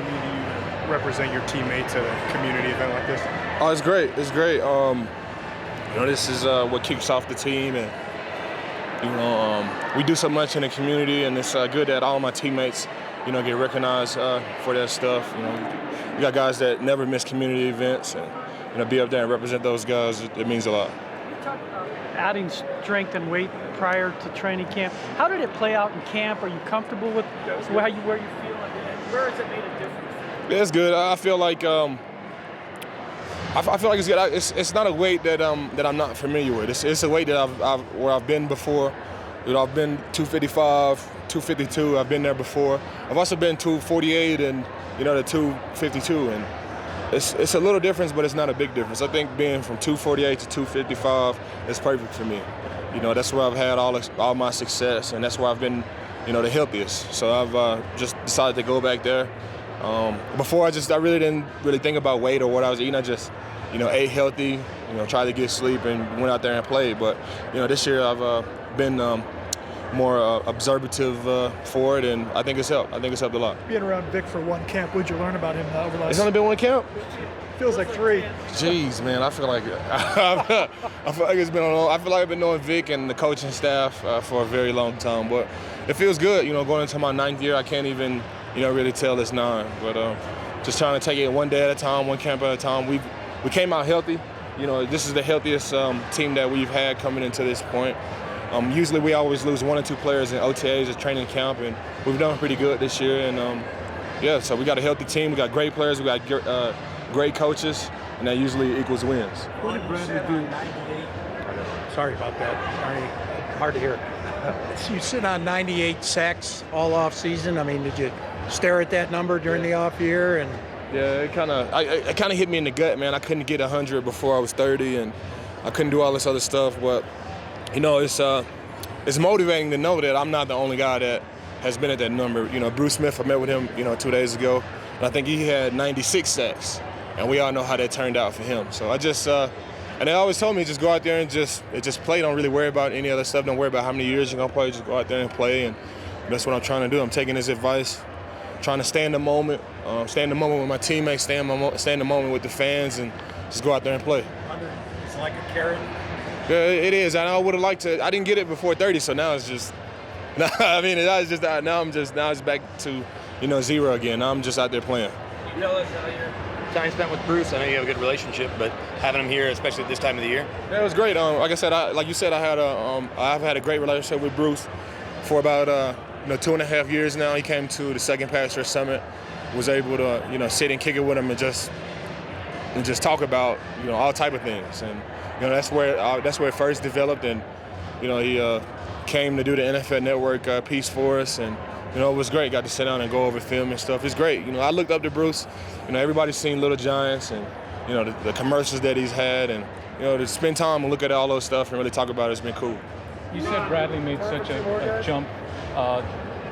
it mean to you to represent your teammates at a community event like this? Oh, it's great. It's great. This is what kicks off the team, and we do so much in the community, and it's good that all my teammates, get recognized for that stuff. We got guys that never miss community events, and be up there and represent those guys, it means a lot. You talked about adding strength and weight prior to training camp. How did it play out in camp? Are you comfortable with where you feel, and where has it made a difference? Yeah, it's good. I feel like I feel like it's good. It's not a weight that I'm not familiar with. It's a weight that I've been before. I've been 255, 252. I've been there before. I've also been 248 and the 252, and it's a little difference, but it's not a big difference. I think being from 248 to 255 is perfect for me. That's where I've had all my success, and that's where I've been, the healthiest. So I've just decided to go back there. Before I really didn't think about weight or what I was eating. I just, ate healthy, tried to get sleep and went out there and played. But, this year I've been more observative for it, and I think it's helped. I think it's helped a lot. Being around Vic for one camp, what'd you learn about him over the last? It's only been one camp? Feels like 3. Jeez, man, I feel like it's been I feel like I've been knowing Vic and the coaching staff for a very long time. But it feels good, going into my 9th year. I can't even really tell it's 9, but just trying to take it one day at a time, one camp at a time. We came out healthy. This is the healthiest team that we've had coming into this point. Usually we always lose 1 or 2 players in OTAs at training camp, and we've done pretty good this year. And so we got a healthy team. We got great players. We got great coaches, and that usually equals wins. What did Bradley do? Sorry about that. Hard to hear. You sit on 98 sacks all off season. I mean, did you stare at that number during the off year? And yeah, it kind of hit me in the gut, man. I couldn't get 100 before I was 30, and I couldn't do all this other stuff. But it's motivating to know that I'm not the only guy that has been at that number. Bruce Smith, I met with him 2 days ago, and I think he had 96 sacks, and we all know how that turned out for him. So I just and they always told me just go out there and just play. Don't really worry about any other stuff. Don't worry about how many years you're gonna play. Just go out there and play, and that's what I'm trying to do. I'm taking his advice, trying to stay in the moment, with my teammates, stay in the moment with the fans, and just go out there and play. It's like a carrot. Yeah, it is. I would have liked to. I didn't get it before 30, so now it's just. Now it's back to 0 again. Now I'm just out there playing. Can you tell us how your time spent with Bruce? I know you have a good relationship, but having him here, especially at this time of the year. Yeah, it was great. Like I said, I've had a great relationship with Bruce for about 2.5 years now. He came to the Second Pastor Summit, was able to sit and kick it with him and just talk about all type of things, and that's where it first developed, and he came to do the NFL Network piece for us, and it was great. Got to sit down and go over film and stuff. It's great. I looked up to Bruce. Everybody's seen Little Giants and the commercials that he's had, and to spend time and look at all those stuff and really talk about it has been cool. You said Bradley made such a jump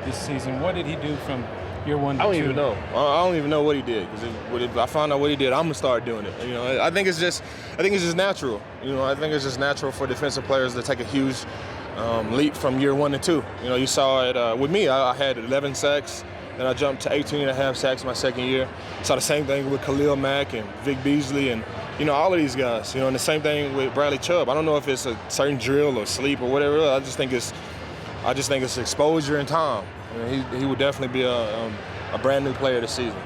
this season. What did he do from year 1 to 2? I don't even know. I don't even know what he did, because if I find out what he did, I'm gonna start doing it. I think it's just natural. I think it's just natural for defensive players to take a huge leap from year 1 to 2. You saw it with me. I had 11 sacks, then I jumped to 18.5 sacks my second year. Saw the same thing with Khalil Mack and Vic Beasley and all of these guys. And the same thing with Bradley Chubb. I don't know if it's a certain drill or sleep or whatever. I just think it's exposure and time. He would definitely be a brand new player this season.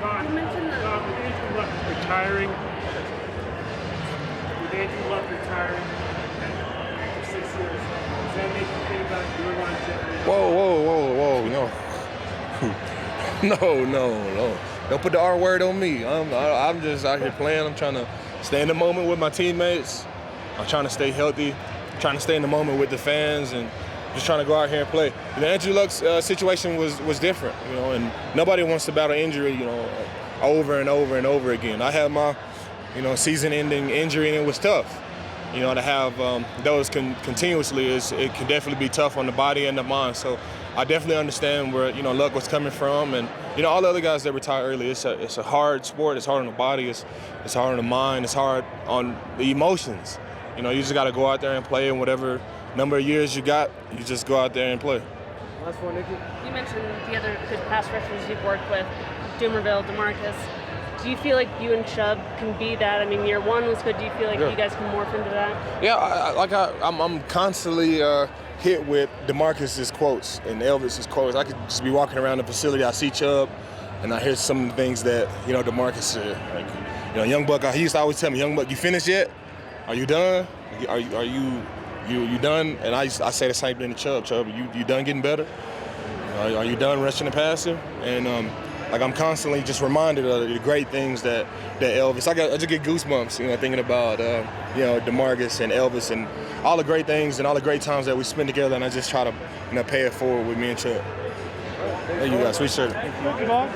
You mentioned Andrew Luck retiring. With Andrew Luck retiring after 6 years, does that make you think about your longevity? Whoa, no. Don't put the R word on me. I'm just out here playing. I'm trying to stay in the moment with my teammates. I'm trying to stay healthy, trying to stay in the moment with the fans, and just trying to go out here and play. Andrew Luck's situation was different, and nobody wants to battle injury, over and over and over again. I had my, season-ending injury, and it was tough. To have those continuously it can definitely be tough on the body and the mind. So I definitely understand where Luck was coming from, and all the other guys that retire early. It's a hard sport. It's hard on the body. It's hard on the mind. It's hard on the emotions. You just got to go out there and play, and whatever number of years you got, you just go out there and play. Last one, Nikki. You mentioned the other good pass rushers you've worked with. Dumerville, DeMarcus. Do you feel like you and Chubb can be that? I mean, year one was good. Do you feel like you guys can morph into that? Yeah, I'm constantly hit with DeMarcus's quotes and Elvis's quotes. I could just be walking around the facility, I see Chubb, and I hear some of the things that DeMarcus said. Like, Young Buck, he used to always tell me, Young Buck, you finished yet? Are you done? Are you done? And I say the same thing to Chubb. Chubb, you done getting better? Are you done rushing and passing? And I'm constantly just reminded of the great things that Elvis. I just get goosebumps, thinking about DeMarcus and Elvis and all the great things and all the great times that we spend together. And I just try to pay it forward with me and Chubb. There you go, sweet shirt. Thank you, Bob.